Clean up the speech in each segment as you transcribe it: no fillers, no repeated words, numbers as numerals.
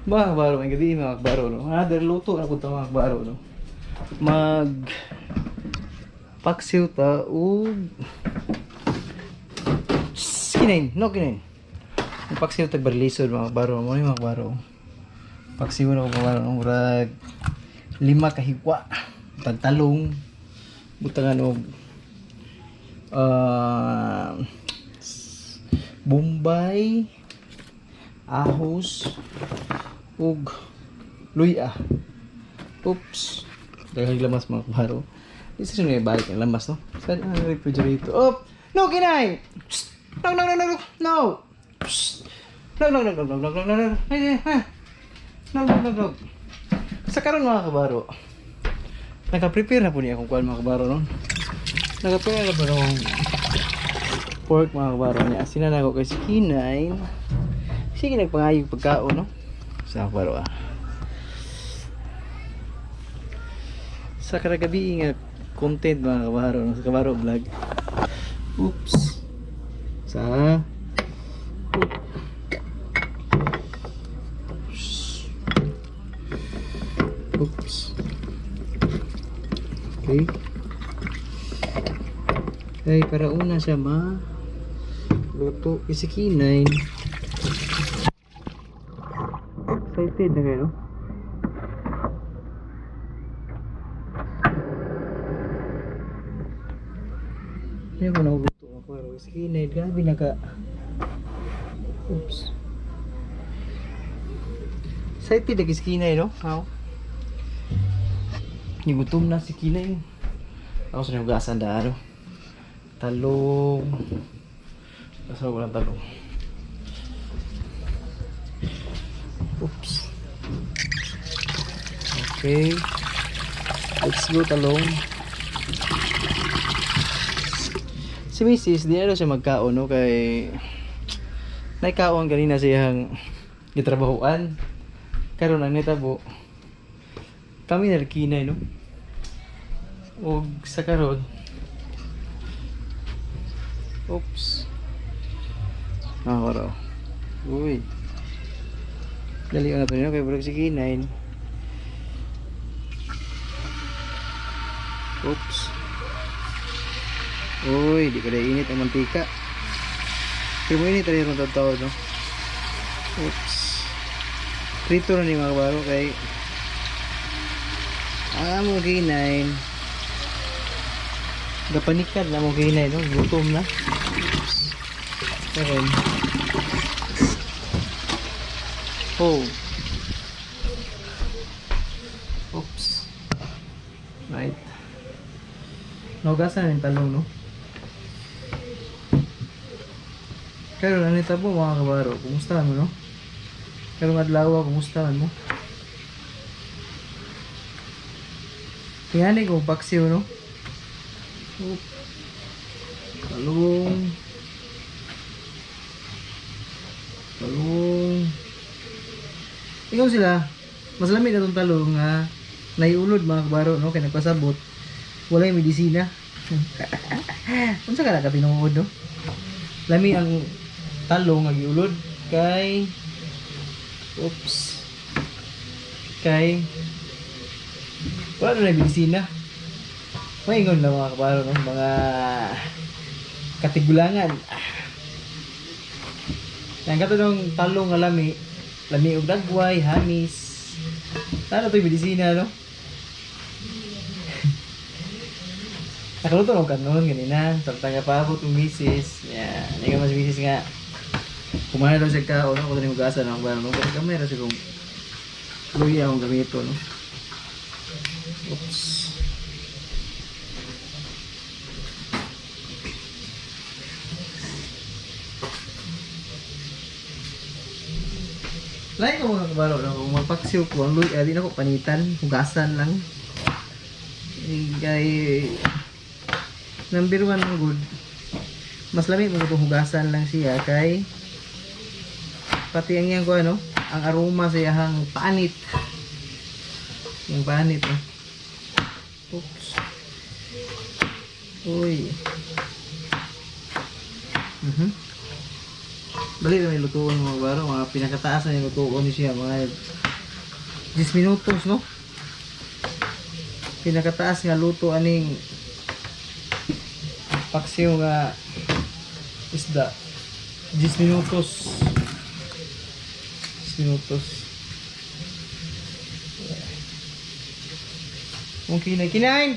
Mga kabaro, may gabi mga kabaro, no? Dari luto na punta mga kabaro, no? Mag paksiw ta ug kinain, no kinain. Ang paksiw tag barlisod mga kabaro, mo ni mga kabaro. Paksiw na mga kabaro, no? Murag 5 kahigwa, tag talong, butangan og Bombay, ahos, ug luya. Oops. Daghang lamas mga kabaro. Di sa may balik ang lamas, no? Saan ang refrigerator? Oh! No, kinay! Psst! No, no, no, no, no! No! Psst! No, no, no, no, no, no, no, no, no, no, no, no, no, no. Sa karon mga kabaro, naka-prepare na po niya kung kuan mga kabaro, no? Naka-prepare na po ng pork mga kabaro niya. Sinanago kay si Kinay. Sige, nagpangayog pagkaon, no? Sa kabaro, sa karagabi nga content mga kabaro, no? Sa kabaro vlog. Oops. Sa oops. Okay. Okay, para una siya luto kasi Kinay. Excited na kayo, no? Hindi ko naguguto ako pero kasi Kinay, grabe oops. Excited na kasi Kinay, no? How? Gutom na si Kinay. Ako sa nahugasan da, no? Talong. Basta walang talong. Oops. Okay. Let's go talong. Si Mrs. di na siya magkaon, no? Kay naikaon kanina siyang gitrabahuan. Karon ang nitabo. Kami na Kinay, no? Og sa karon. Oops. Wala. Uy. Dali ko na ito nyo. Kaya parang si Kinay. Oops. Uy. Di ko na init ang mantika. Kaya mo init rin ang tawad, no? Oops. Prito na ni mga kabaro kay mo Kinay. Gapanikad na mo Kinay, no? Gutom na. Oops. Karon. Oh. Oops. Right. Naugasan yung talong, no? Pero nanita po mga kabaro, kumusta mo, no? Pero adlaw, kumusta mo? Tingnan ko paksiw, no? Oop. Talong. Ikaw sila, mas lamig na itong talong nga naiulod mga kabaro, no? Kaya nagpasabot, wala yung medisina. Kung saan ka nakatinuod, no? Lami ang talong nga giulod kay oops kay wala na medisina. Maingon na mga kabaro, no? Mga katigulangan. Yang kato ng talong nga lami og dagway, hamis. Sana ito'y medisina, no? Nakaluto ng kanon ganina. Samtang nga paabot ng misis. Yan. Hindi ka mas misis nga. Kumain daw siya ka. Kung ito hugasan ng barang. Kung kamera siya kung luya akong gamito, no? Oops. Lain ko mga kabaro, no? Kung magpaksiw ko ang luya, di na ko panitan, hugasan lang. Kay number 1 ng good. Mas lamig mo itong hugasan lang siya kay pati ang yan ko ano, ang aroma sa iyang panit. Yung panit, no? Oops. Uy. Bali na may lutuon mga baro, mga pinakataas na yung lutuon niya siya, mga 10 minutos, no? Pinakataas nga luto aning paksiw nga isda. 10 minutos. 10 minutos. Kung kinain!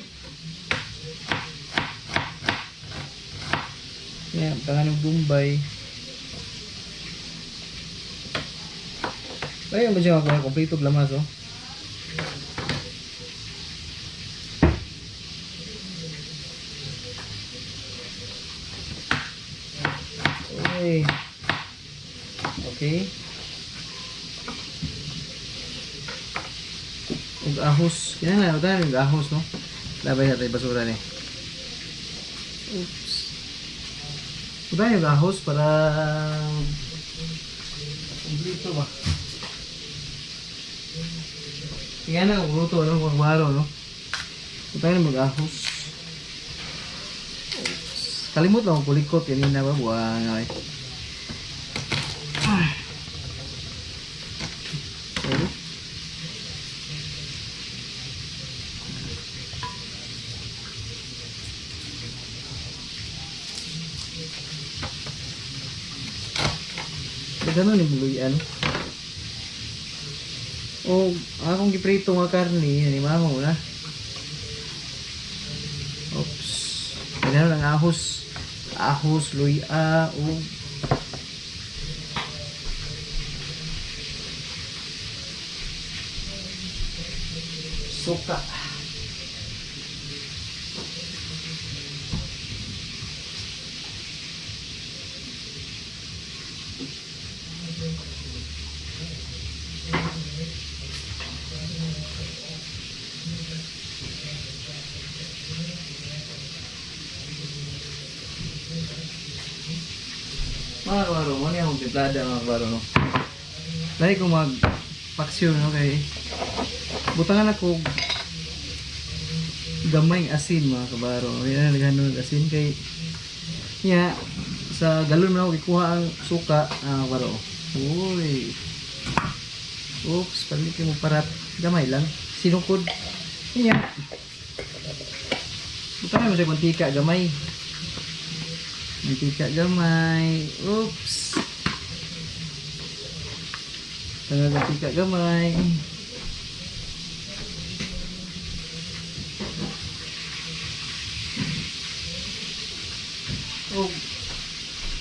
Yan, tangan ng Bombay. Ayun ba siya mga kompleto lamas, oh? Okay. Okay. Ug ahos. Yan na, utahan yung ahos, no? Labay natin basura ni. Oops. Utahan yung ahos para kompleto ba? Tingnan na kung luto, no? Kung baro, no? Utahan yung ahos. Kalimut lang kung kulikot. Yan na ba? Buwan nga eh. Okay. Gano'n yung buluyan. O akong giprito nga karni, yan imahaw na. Oops. Gano'n ang ahos. Ahos, luya, o suka. Mga kabaro, mo niya akong timplada mga kabaro, no? Dahil kung mag-paksyo, no, kay butangan ako gamay asin mga kabaro. Yan, naghanon asin kay niya, sa galon mo ako ikuha ang suka, kabaro. Uy. Oops, palikin mo parat. Gamay lang. Sinukod. Niya. Butangan mo siya mantika, gamay. Mantika gamay. Oops. Tengah mantika gamay. Oh.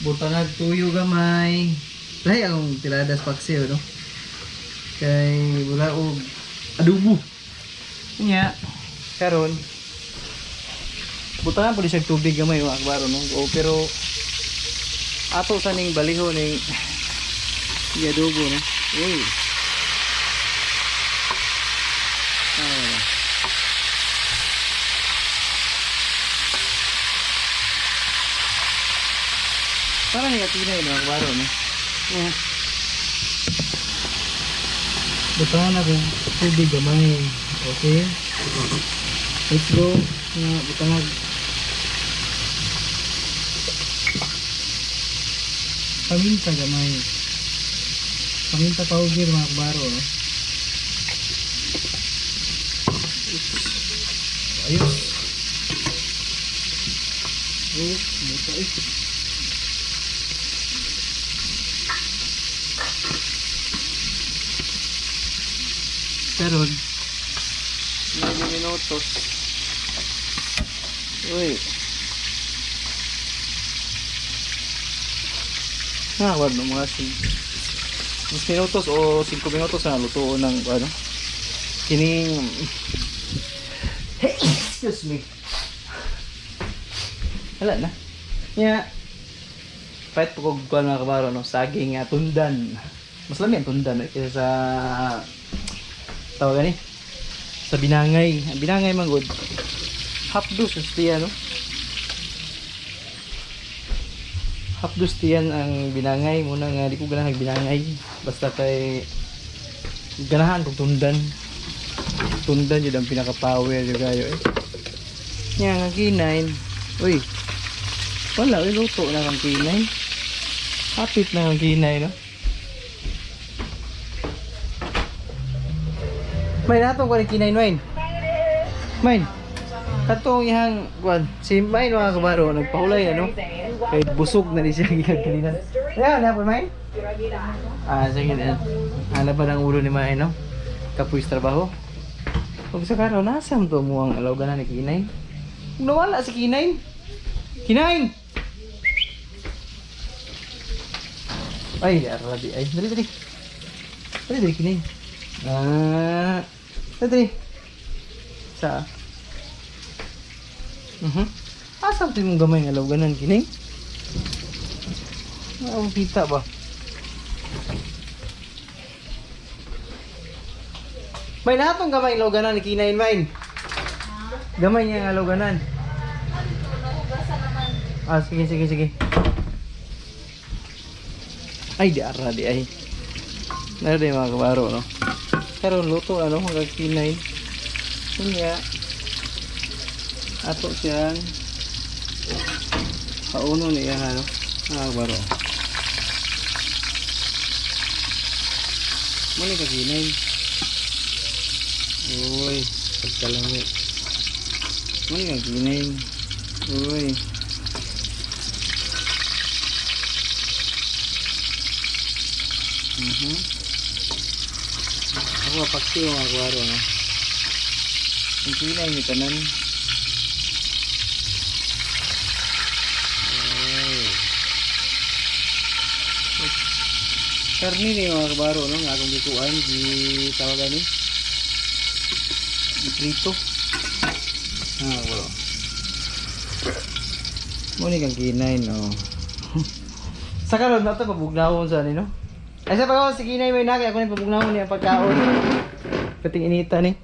Butangag tuyo gamay. Lahi ang tiladas paksiw, no? Kay wala og adobo. Nya karon butangan po di siya tubig gamay mga kabaro, no? O, pero ato sa ning baliho ning adobo, no? Uy. Parang nikatinay mga kabaro, no? Butangan ako tubig gamay. Okay? Let's go. Butangan paminta gamay. Paminta powder mga kabaro, no? Ayos. Oh, buta eh. Karon 9 minutos. Uy. Wag no mga 10 minutos o 5 minutos na lutuon ng ano. Kining excuse me. Wala na. Nya fight po kog mga kabaro, no, saging tundan. Mas lami ang tundan kaysa sa tawag gani sa binangay. Ang binangay man good hapdos tiyan, no? Hapdos tiyan ang binangay muna nga di ko ganahan binangay basta kay ganahan kog tundan jud ang pinaka power jud kayo eh. Nya nga kinain. Uy. Wala luto na kang kinain. Hapit na ang kinay, no? May natong ko ni kinay, Main. Main. Katong ihang kuan, si Main mga kabaro nagpahulay ano. Kay busog na ni siya gigalinan. Ayan, na po Main. Sige na. Hala pa ng ulo ni Main, no? Kapuis trabaho. Pag sa karaw, nasam to mo ang alawgan ni Kinay. Nawala si Kinay. Kinay! Ay, arabi. Ay, dali. Dali, Kinay. Dali. Sa? Asam to mong gamay ng alawganan, Kinay? Kita ba? May natong gamay ng alawganan ni Kinay, Main. Gamay niya ang alawganan. Sige. Ay, di ay. Nari mga kabaro, no? Pero luto, ano, hanggang Kinay. Kanya, ato siyang pauno niya, ano, mga kabaro. Mani ka Kinay. Uy, pagkalami. Mani ka Kinay. Uy. Ako mapagsi yung mga kuwaro, no? Ang Kinay ni tanan. Karni ni mga kabaro, no? Nga akong bikuan di tawagan ni di prito. Kabaro muni kang Kinay, no? Sa karon na ito pabugnawon sa no? Ay sa pagkaon si Kinay may naki ako na pabugnawon niya pagkaon. Kating inita ni.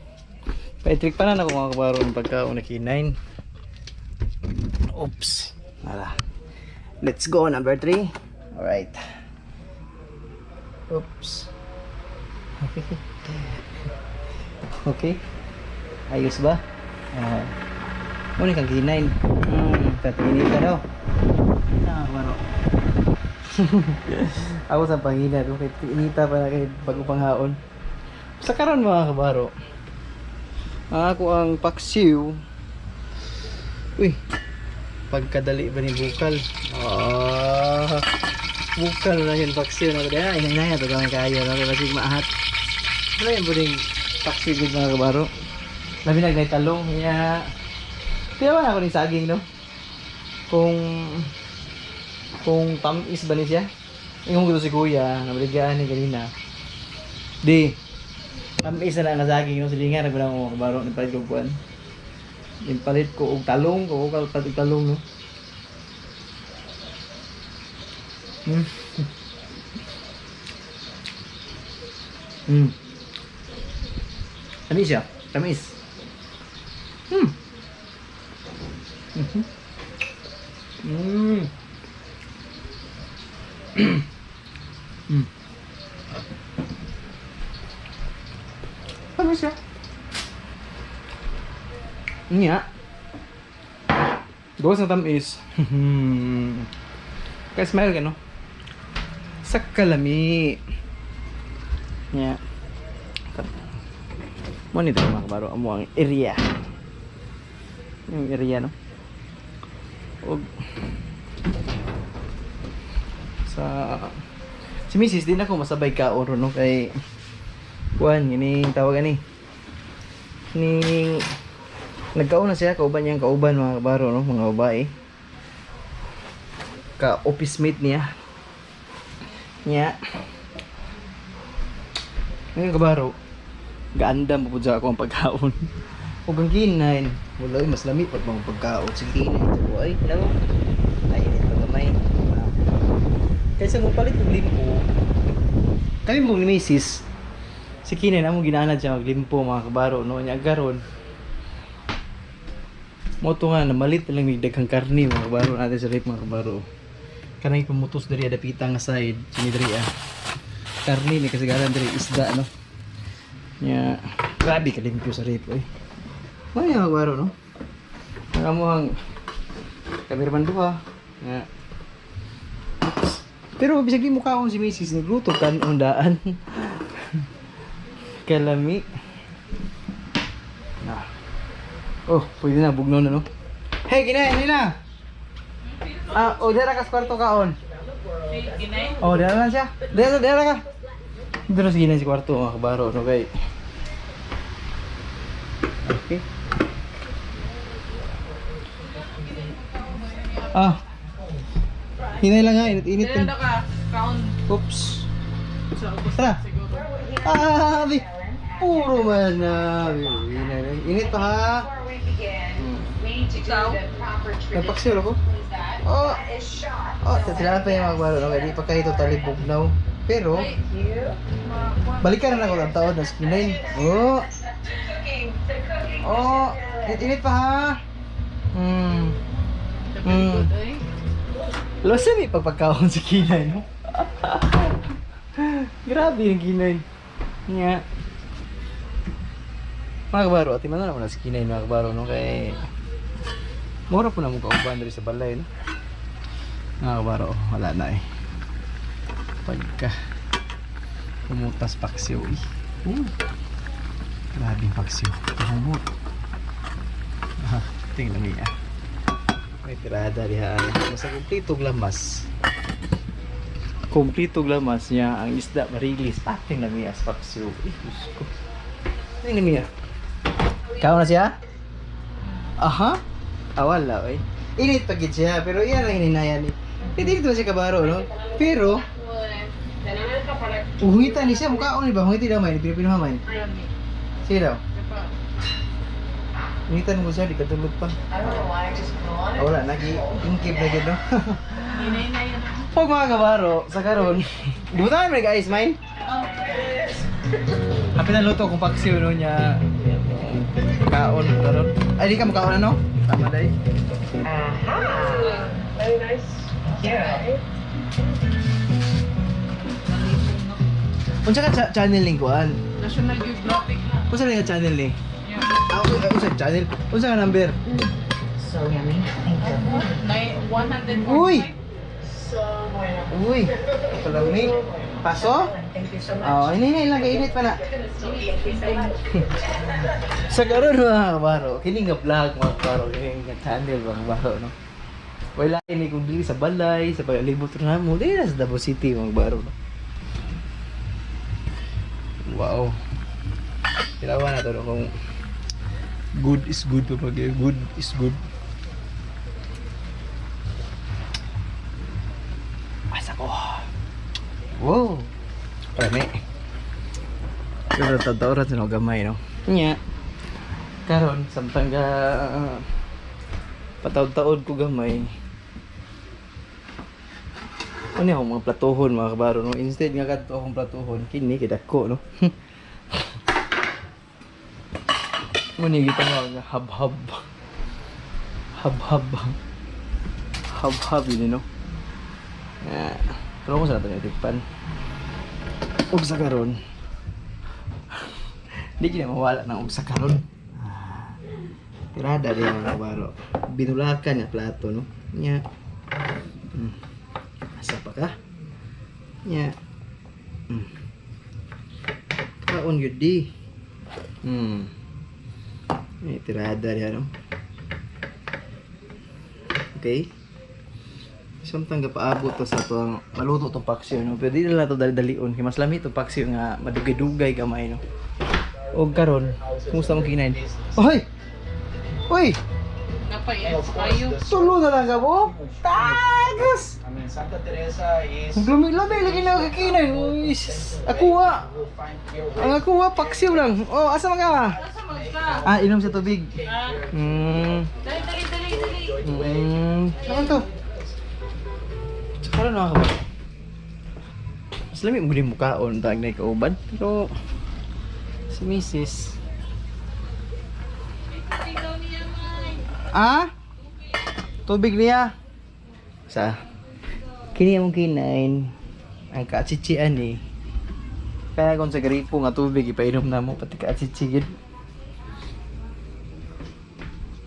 Pa-trick pa na ako mga kabaro ng pagkaon na Kinay. Oops. Hala. Let's go number 3. Alright. Oops. Okay. Ayos ba? Muna kang Kinay. Katingin ka daw. Kabaro. Ako sa pangina ko. Inita pa na kayo bagong panghaon. Sa karon mga kabaro. Ako ang paksiw. Uy. Pagkadali ba ni bukal? Bukal na yun paksiw na kaya inay to gamay kayo no kasi maahat. Wala yung buding paksiw gud mga kabaro. Labi nagnay talong niya. Kaya man ako ni saging no. Kung tamis ba ni siya? Ingong gito si kuya, nabaligyan ni kanina. Di tamis na lang na saging no silingan nagbilang ko kabaro ni palit ko kuan. Palit ko og talong, ko palit talong no. Tamis siya, tamis. Tamis siya. Nya. Gawas ng tamis. Kaya smile ka no? Sa kalami. Nya. Monitor mga kabaro. Amo ang area. Yung area no? O sa si Mrs. din ako masabay ka oro no kay kuan ini tawagan ni nagkauna siya kauban niyang kauban mga kabaro no mga babae ka office mate niya ngayon kabaro gaandam po dyan ako ang pagkaon huwag ang Kinay wala mas lamit pag mga pagkaon sige Kinay ay no ay pagkamay kaysa mo palit yung limpo kami mong ni Mrs. Si Kinay na mong ginaanad siya maglimpo mga kabaro no niya agaron mo to nga na malit lang may daghang karni mga kabaro natin sa rip mga kabaro kanang pumutos dari adapita nga side sinidri karni ni kasagaran dari isda no nya grabe kalimpyo sa rip oy may mga kabaro no nakamuhang kamirman duha nga Pero bisag di mo kaon si Mrs. nagluto kan undaan. Kalami. Na. Oh, pwede na bugnon na no. Hey, kinain na. Ah, dera ka sa kwarto kaon. Oh, dera lang siya. Dera ka. Dito sige na si kwarto mga kabaro no kay. Okay. Ah. Hinay lang nga, init-init. Dito ka, kaon. Oops. Tara. Ah, abi. Puro man na. Init pa ha. Ikaw? Nagpaksiyo ako. Oh. Oh, tatilaan pa yung mga baro. No? Kaya di pa kayo totally bugnaw. Pero, balikan na ako ng taon na skinain. Oh. Oh. Init pa ha. Losa may pagpagkaon sa kinay, no? Grabe yung kinay. Nga. Mga kabaro, ati man na naman sa kinay mga kabaro, no? Kaya, mura po na mong kauban rin sa balay, no? Mga kabaro, wala na eh. Pagka, pumutas paksiw eh. Grabe yung paksiw. Pumut. Tingnan niya. May tirada diha. Basta kumpletong lamas. Kumpletong lamas niya ang isda marilis. Pating na niya sa paksiw. Diyos ko. Tingnan niya. Ikaw na siya? Aha. Wala eh. Init pa gid siya. Pero iyan ang hininayan eh. Hindi dito siya kabaro, no? Pero, uhita ni siya. Mukhaon ni ba? Uhita daw may. Pinuhamay. Sige daw. Unitan mo siya, di katulog pa. Wala, nag-inkib na gano'n. Huwag mga kabaro, sa karon. Di mo tayo may guys, mine? Happy na luto kung paksiw no niya. Kaon, karon. Ay, di ka mo kaon ano? Tama dahi. Very nice. Yeah. Unsa ka channel lingkuan? National Geographic na. Unsa na ka channel ni? Yeah. Unsa channel? Unsa ka number? So yummy. Thank you. 145. Uy! So bueno. Uy! Palami. Paso? Thank you so much. Ini lang kainit pa na. Sa karon mga kabaro, kini nga vlog mga kabaro, kini nga channel mga kabaro, no. Wala ini kung dili sa balay, sa palibot na mo, dili na sa Davao City mga kabaro, no. Wow. Kailangan na to no, kung good is good pa pag good is good. Asa ko. Wow. Rame. Pero tataorat sa gamay, no? Nya. Karon, samtang ka pataod-taod ko gamay. Ano yung mga platuhon, mga kabaro, no? Instead nga kadto akong platuhon, kini kidako, no? Muni kita nga hab-hab. Hab-hab. Hab-hab yun, no? Pero kung saan natin itikpan. Huwag sa karon. Hindi kina mawala ng huwag sa karon. Tirada din mga kabaro. Binulakan nga plato, no? Nya. Asa pa ka? Nya. Kaon yun di. May tirada din, no? Okay. Samtang gapaabot to sa to maluto tong paksiw, no. Pero di na to dali-dalion kay mas lami tong paksiw nga madugay-dugay gamay, no. Og karon, kumusta mo kinain? Oy. Oy. Napay ayo. Tulo na lang ka mo. Tagas. I mean, Santa Teresa is... Lami-lami lagi na kakainin. Ako wa. Ang ako wa paksiw lang. Oh, asa man ka? Asa man ka? Inom sa tubig. Dali. Saan to? Karon na ka ba? Mas lami mo din mukhaon tag na ikauban. Pero si Mrs. Tubig niya. Sa kini mong kinain ang kaatsitsian eh. Kaya kung sa gripo nga tubig ipainom na mo pati kaatsitsigid.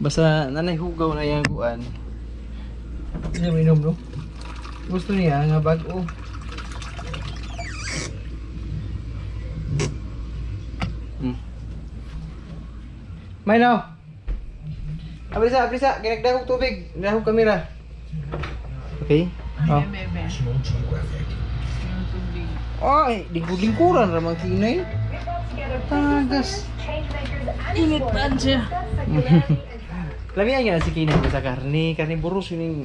Basta nanay hugaw na yang kuan. Hindi mo inom, no? Gusto niya nga bago May now. Abrisa, kinagdahog tubig. Dahog kamera. Okay. Oh. Bebe. Yung tubig. Ay, lingkuran ramang kinay. Tagas. Init pa siya. Lamian nga si kinay sa karne burus ini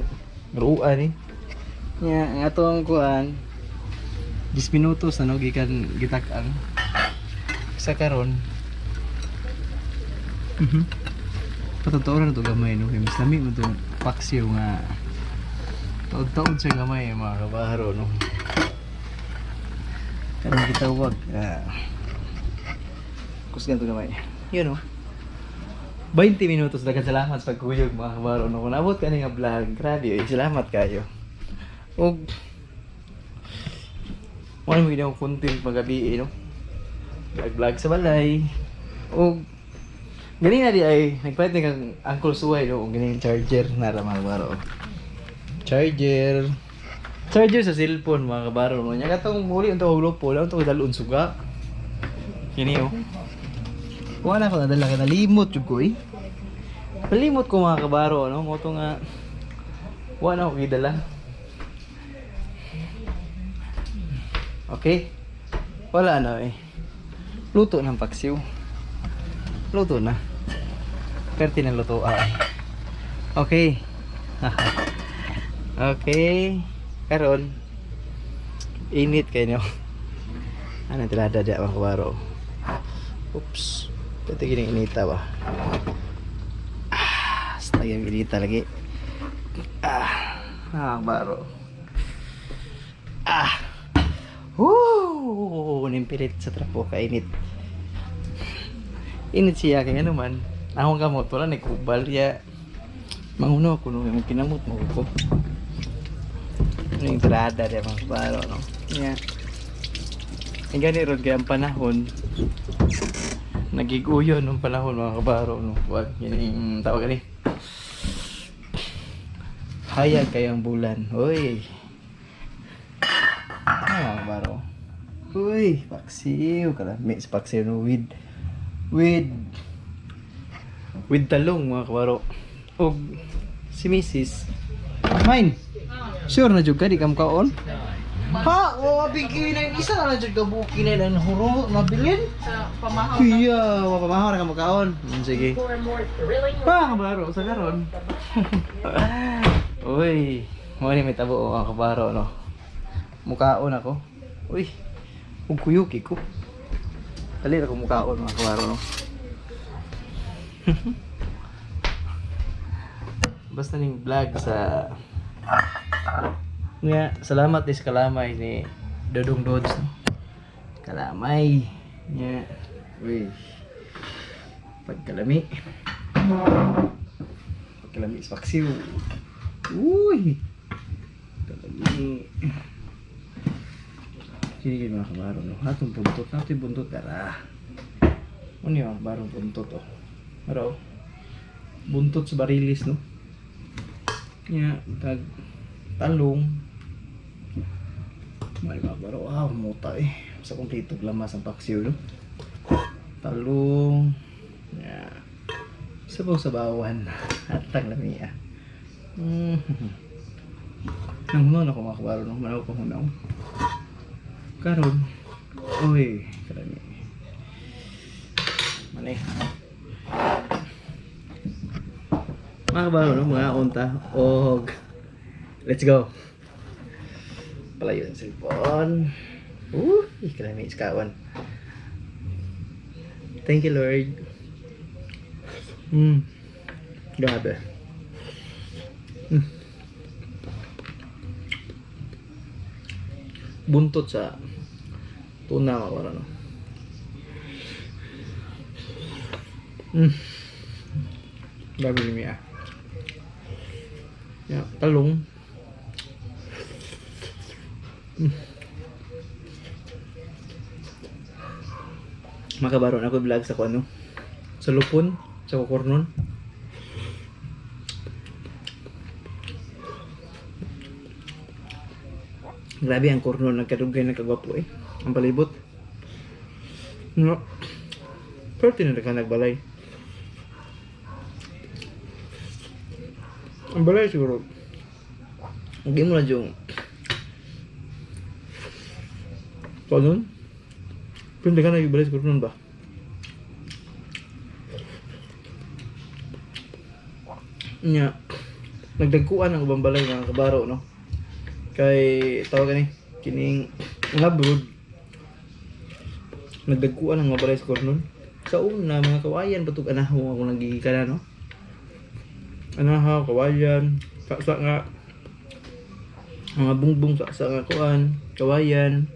ruan ni. Nya ang atong kuan 10 minutos na gikan gitak-an sa karon. Patotoo na to gamay no, kay mas lami mo to paksiw nga. Taod-taod sa gamay mga kabaharo no. Karon kita wag kusgan to gamay. Yun no. 20 minutos dagan salamat sa pagkuyog mga kabaharo no. Kung abot ka nga vlog, grabe salamat kayo. Og wala mo ginawang content magabi no. Vlog sa balay. Og galing na di ay nagpalit na kang Uncle Suway no, og galing charger na ra mga kabaro. Charger sa cellphone mga kabaro no. Nya katong muli unta og lopo, lang to dalon suga. Kini oh. Wala ko nadala ka nalimot jud ko eh. Nalimot ko mga kabaro no, mo to nga wala ko gidala. Okay? Wala na eh. Luto ng paksiw. Luto na. Perti ng luto okay. Okay. Karon init kayo. Ano tilada dia mga kabaro. Oops. Ito gining inita ba? Lagi inita lagi. Kabaro. Nimpilit sa trapo kainit. Init siya kaya naman. Akong kamot wala nagkubal ya. Manguno ako nung yung kinamot mo ko. Ano yung trada dia mga kabaro no. Yeah. Ang gani ron kaya ang panahon. Nagiguyo nung panahon mga kabaro no. Wag yun yung tawag ni. Hayag kayang bulan. Oy. Mga kabaro. Uy, paksiw ka lang. Mix paksiw no with talong mga kabaro. Og si Mrs. Mine. Sure na jud ka di kam kaon? Ha, bigay na isa na jud ka buki na lang huro mabilin. Sa pamahaw na. Kuya, pamahaw na ka makaon. Sige. For a more thrilling Pa, kabaro sa karon. Uy, mo ni may tabo mga kabaro no. Mukaon ako. Uy. Ug kuyuki ko. Dali na ko mukaon mga kabaro no. Basta ning vlog sa nga salamat is kalamay ni Dodong Dodds no. Kalamay nya. Uy. Pagkalami is paksiw. Uy. Kalami. Sige mga kabaro no. Atong buntot kara. Ano yung barong buntot oh. Araw. Buntot sa barilis no. Nya tag talong. May mga kabaro muta eh. Sa kompleto lamas ang paksiw no. Talong. Nya. Sa bawan. Atang lami ah. Nanghunaw ako mga kabaro no. Manaw ko hunaw. Karon. Uy, karami. Manay. Mga kabaro no, mga unta. Og let's go. Palayo ang cellphone. Karami iskawan. Thank you Lord. Grabe. Buntot sa tuna wala no. Grabe ni Mia. Ya, talong. Makabaron ako vlog sa kuno. Sa lupon, sa kukornon. Grabe ang kornon, nagkadugay, nagkagwapo eh. Ang palibot. No. Pero tinanong ka nagbalay. Ang balay siguro. Hindi mo na yung so nun? Pero hindi ka nagbalay siguro nun ba? Nya, nagdagkuan ang ubang balay mga kabaro, no? Kay, tawag ni, kining nga brood. Nagdagkuan ang mga balay siguro nun. Sa una, mga kawayan, patug anahaw ako nagigikala, no? Anahaw, kawayan, sa nga, mga bungbong sa nga kuan, kawayan.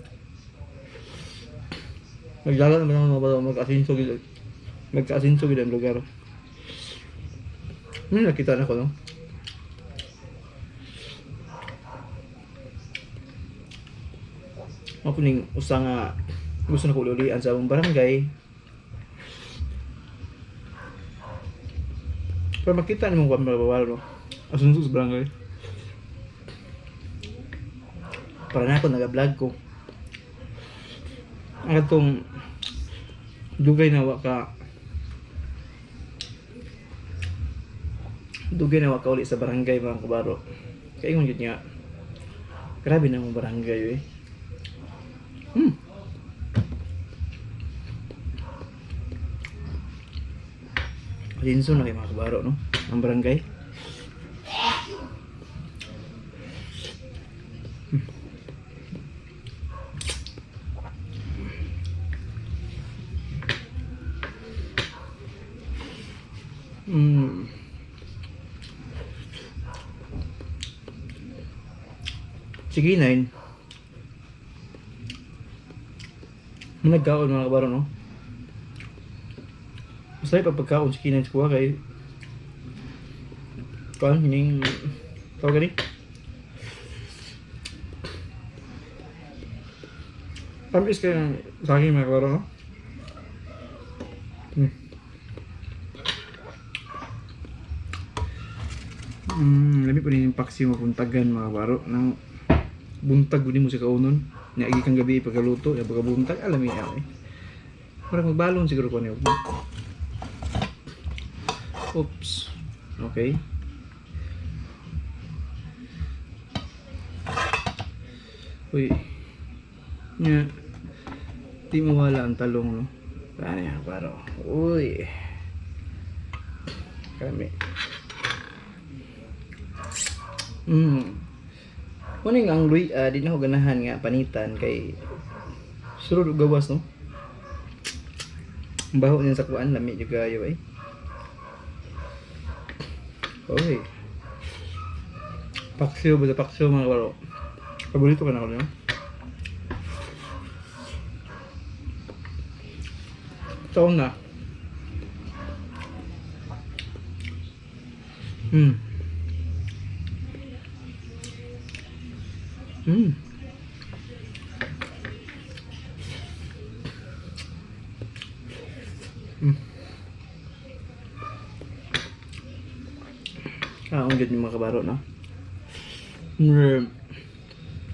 Naglaga naman ang mga bata, magka-asinso gila ang lugar. May nakita na ko, no? Ako ning usa nga gusto na ko ulian sa among barangay. Pero makita ni mo kung mabawalo, no? Asunso sa barangay. Para na ako nag-vlog ko. Ang atong dugay na waka ulit sa barangay mga kabaro. Kaya yun nga grabe na mong barangay eh. Linso na kayo mga kabaro, no? Ang barangay. Sige, 9. Nagkaon mga kabaro, no? Masaya pa pagkaon si Kinay kuha kay kuan hining tawag gani tamis kay sa akin mga kabaro, no? Lami po rin yung paksi mapuntagan mga kabaro ng buntag guni mo sa kaunon niagi kang gabi pagkaluto ya pagkabuntag alam mo yan eh. Parang magbalon siguro ko niyo. Oops. Okay. Uy. Nya. Di mawala ang talong, no? Ano yan, paro? Uy. Kami. Kuning ang luy, di na ko ganahan nga panitan kay surod og gawas, no? Ang baho niya sa kuan, lami juga ayo eh. Oy. Paksiw ba sa paksiw mga kabaro? Paborito ka na ko niyo? Taon na. Ang ganda yung mga kabaro, no?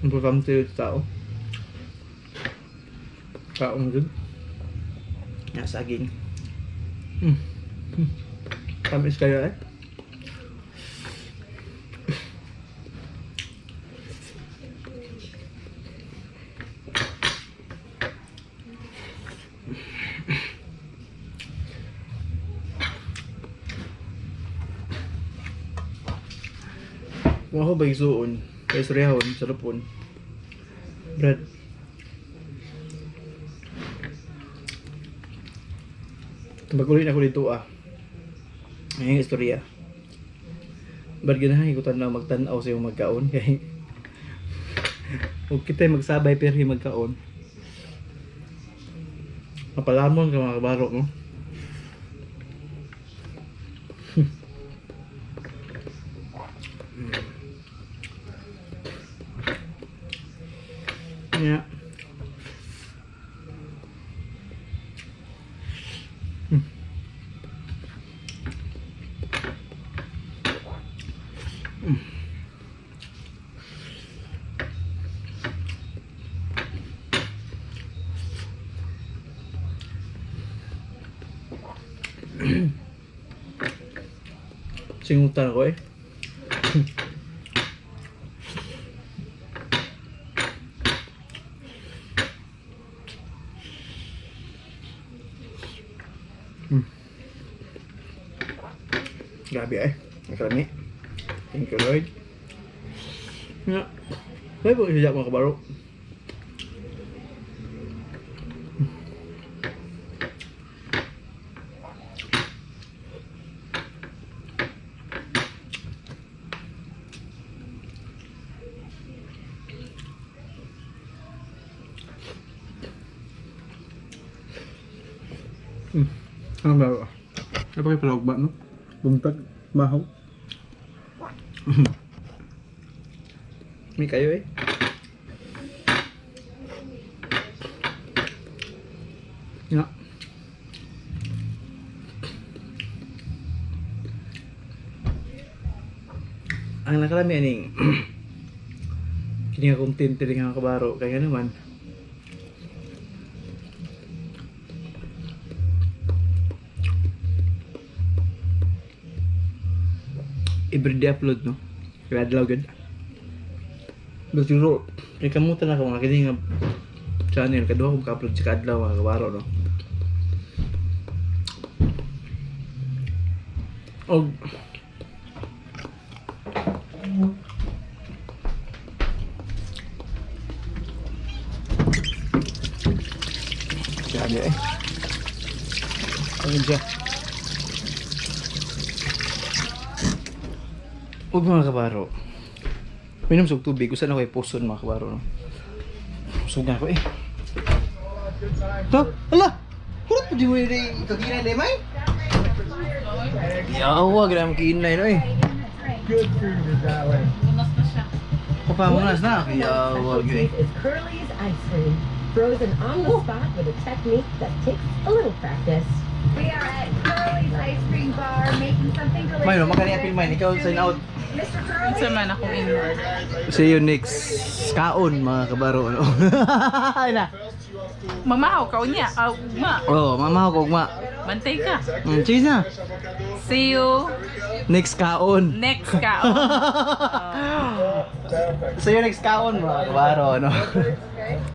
Importante yung tao. Kaong gud. Saging. Tamis kayo eh. Kung ako ba isuon, kaya surehon, sarapon. Brad. Bagulit ako dito Ang istorya. Ba't ganahan ikutan na magtanaw sa iyong magkaon kay huwag kita magsabay pero yung magkaon. Mapalamon ka mga kabaro, no? Yeah. Singutan ako eh. Grabe eh. Ang karami. Thank you Lord. Nga. May po isijak mga kabaro. Ang laro. Apa kayo palawag ba, no? Buntag, mahaw. May kayo eh. Nga. Ang nakalami aning kini nga content din nga kabaro kaya naman everyday upload no kaya adlaw gud siguro kamutan ako mga kini nga channel kadua ko ka-upload sa adlaw mga kabaro no og grabe eh ano dyan huwag mga kabaro minom sa tubig usan ako puson mga kabaro no? Sugan ako eh to ala kurot pa di mo yung kaginay na may yawa gram kinay no eh Munas na siya. kapamunas na yawa gini Is Curly's ice cream, frozen on the spot with a technique that takes a little practice. We are at Curly's Ice Cream Bar making something delicious. may no makani apil may ikaw sign out Mr. Curly. Unsa man akong inward. see you next kaon mga kabaro ano na Mamahaw ka unya. Ma. oh mama ko ugma Bantay ka. cheese na See you next kaon next ka. see you next kaon mga kabaro ano